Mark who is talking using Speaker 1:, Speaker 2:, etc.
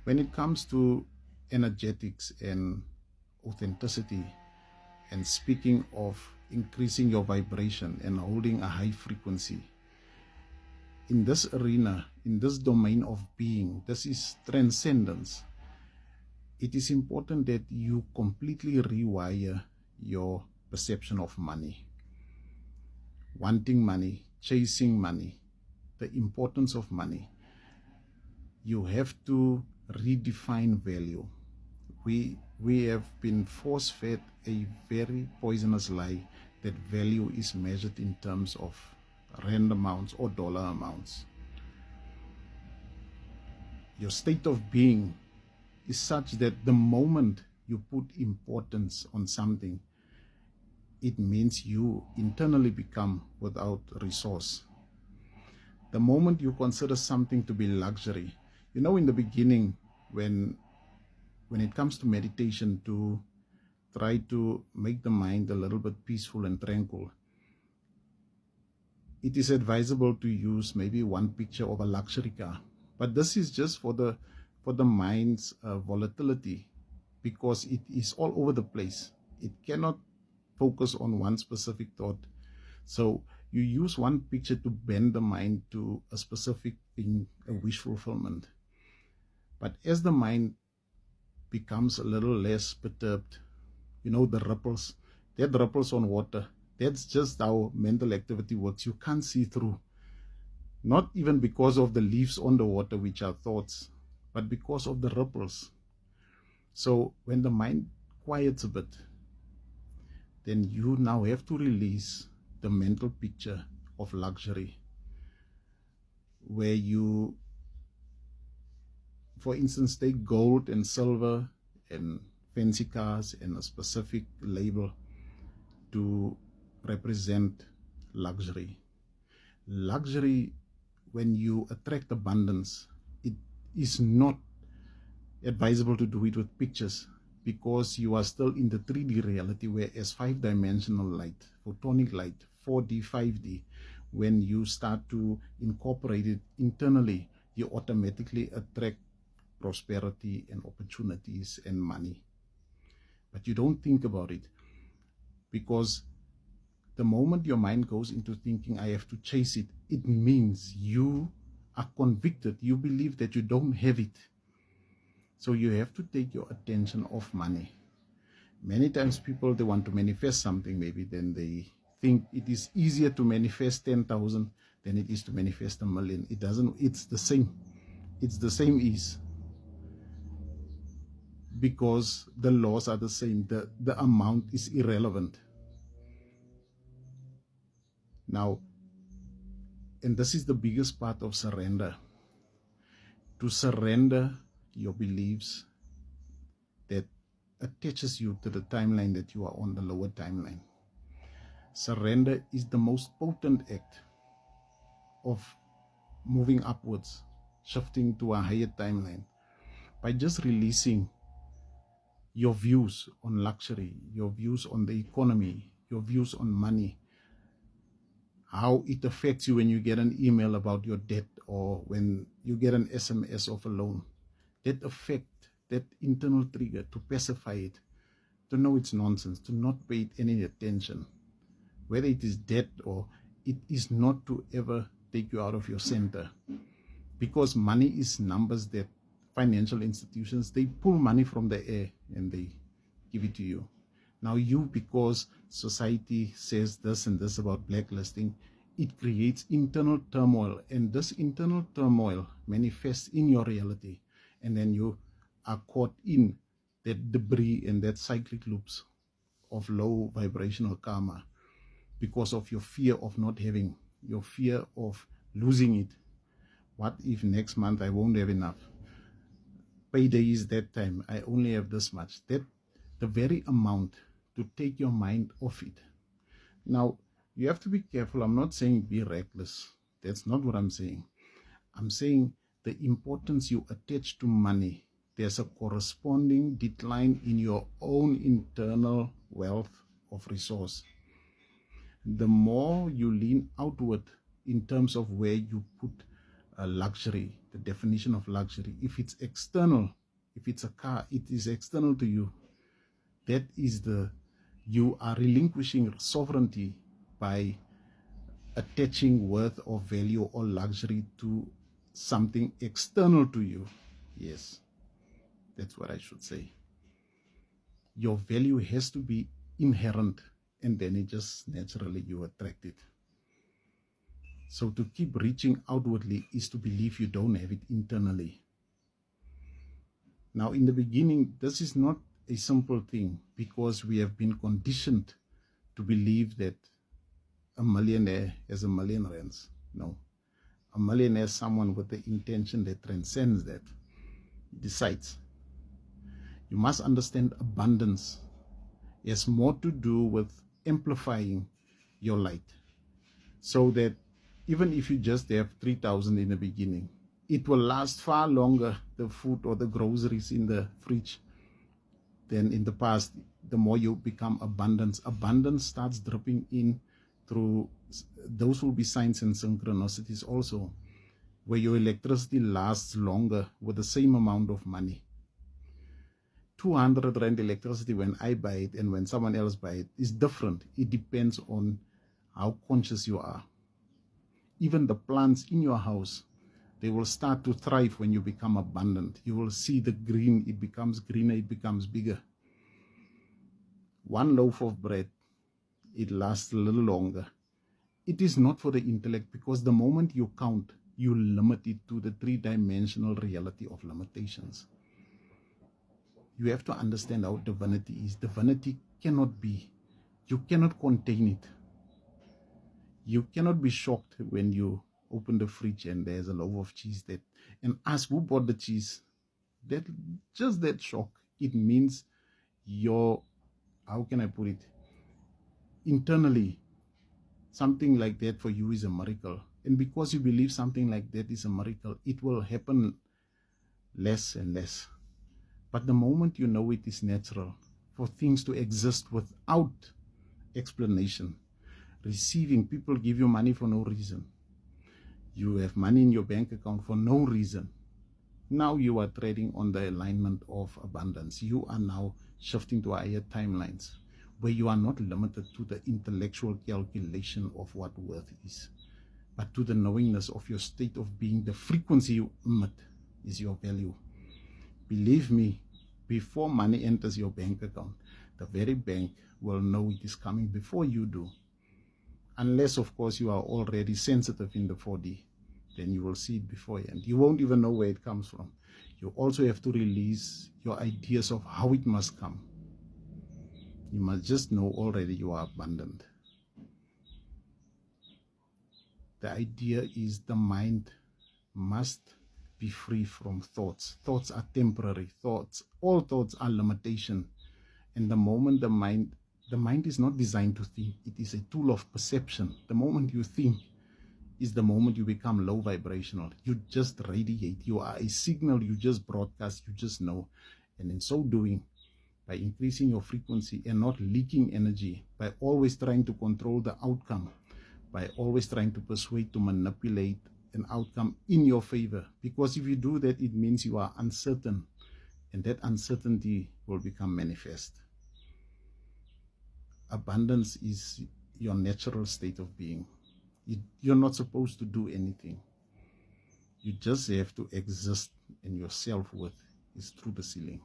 Speaker 1: When it comes to energetics and authenticity, and speaking of increasing your vibration and holding a high frequency, in this arena, in this domain of being, this is transcendence. It is important that you completely rewire your perception of money. Wanting money, chasing money, the importance of money. You have to redefine value. We have been force-fed a very poisonous lie that value is measured in terms of rand amounts or dollar amounts. Your state of being is such that the moment you put importance on something, it means you internally become without resource. The moment you consider something to be luxury, you know, in the beginning, when it comes to meditation, to try to make the mind a little bit peaceful and tranquil, it is advisable to use maybe one picture of a luxury car. But this is just for the mind's volatility, because it is all over the place. It cannot focus on one specific thought. So you use one picture to bend the mind to a specific thing, a wish fulfillment. But as the mind becomes a little less perturbed, you know, the ripples, that ripples on water, that's just how mental activity works. You can't see through. Not even because of the leaves on the water, which are thoughts, but because of the ripples. So when the mind quiets a bit, then you now have to release the mental picture of luxury, where you, for instance, take gold and silver and fancy cars and a specific label to represent luxury. Luxury, when you attract abundance, it is not advisable to do it with pictures, because you are still in the 3D reality, whereas 5-dimensional light, photonic light, 4D, 5D, when you start to incorporate it internally, you automatically attract prosperity and opportunities and money. But you don't think about it, because the moment your mind goes into thinking, I have to chase it, it means you are convicted. You believe that you don't have it. So you have to take your attention off money. Many times people, they want to manifest something, maybe then they think it is easier to manifest 10,000 than it is to manifest 1 million. It doesn't, it's the same. It's the same ease, because the laws are the same. The amount is irrelevant. Now, and this is the biggest part of surrender. To surrender your beliefs that attaches you to the timeline that you are on, the lower timeline. Surrender is the most potent act of moving upwards, shifting to a higher timeline, by just releasing your views on luxury, your views on the economy, your views on money, how it affects you when you get an email about your debt, or when you get an SMS of a loan. That effect, that internal trigger, to pacify it, to know it's nonsense, to not pay it any attention, whether it is debt or it is not to ever take you out of your center. Because money is numbers that financial institutions, they pull money from the air and they give it to you. Now you, because society says this and this about blacklisting, it creates internal turmoil, and this internal turmoil manifests in your reality, and then you are caught in that debris and that cyclic loops of low vibrational karma, because of your fear of not having, your fear of losing it. What if next month I won't have enough? Payday is that time, I only have this much. That the very amount to take your mind off it. Now, you have to be careful. I'm not saying be reckless. That's not what I'm saying. I'm saying the importance you attach to money, there's a corresponding decline in your own internal wealth of resource. The more you lean outward in terms of where you put luxury, the definition of luxury, if it's external, if it's a car, it is external to you. That is you are relinquishing sovereignty by attaching worth or value or luxury to something external to you. Yes, that's what I should say. Your value has to be inherent, and then it just naturally you attract it. So to keep reaching outwardly is to believe you don't have it internally. Now, in the beginning, this is not a simple thing because we have been conditioned to believe that a millionaire has $1 million rands. No. A millionaire is someone with the intention that transcends that. Decides. You must understand abundance has more to do with amplifying your light. So that even if you just have 3,000 in the beginning, it will last far longer, the food or the groceries in the fridge, than in the past. The more you become abundance starts dripping in through, those will be signs and synchronicities also, where your electricity lasts longer with the same amount of money. 200 rand electricity when I buy it and when someone else buy it is different. It depends on how conscious you are. Even the plants in your house, they will start to thrive when you become abundant. You will see the green, it becomes greener, it becomes bigger. One loaf of bread, it lasts a little longer. It is not for the intellect, because the moment you count, you limit it to the three-dimensional reality of limitations. You have to understand how divinity is. Divinity cannot be. You cannot contain it. You cannot be shocked when you open the fridge and there's a loaf of cheese and ask who bought the cheese. Just that shock, it means how can I put it? Internally, something like that for you is a miracle. And because you believe something like that is a miracle, it will happen less and less. But the moment you know it is natural for things to exist without explanation, receiving, people give you money for no reason. You have money in your bank account for no reason. Now you are trading on the alignment of abundance. You are now shifting to higher timelines where you are not limited to the intellectual calculation of what worth is, but to the knowingness of your state of being. The frequency you emit is your value. Believe me, before money enters your bank account, the very bank will know it is coming before you do. Unless, of course, you are already sensitive in the 4D, then you will see it beforehand. You won't even know where it comes from. You also have to release your ideas of how it must come. You must just know already you are abundant. The idea is the mind must be free from thoughts. Thoughts are temporary. All thoughts are limitation. And the moment the mind is not designed to think, it is a tool of perception. The moment you think is the moment you become low vibrational. You just radiate. You are a signal. You just broadcast. You just know. And in so doing, by increasing your frequency and not leaking energy, by always trying to control the outcome, by always trying to persuade, to manipulate an outcome in your favor. Because if you do that, it means you are uncertain, and that uncertainty will become manifest. Abundance is your natural state of being. You're not supposed to do anything. You just have to exist, and your self-worth is through the ceiling.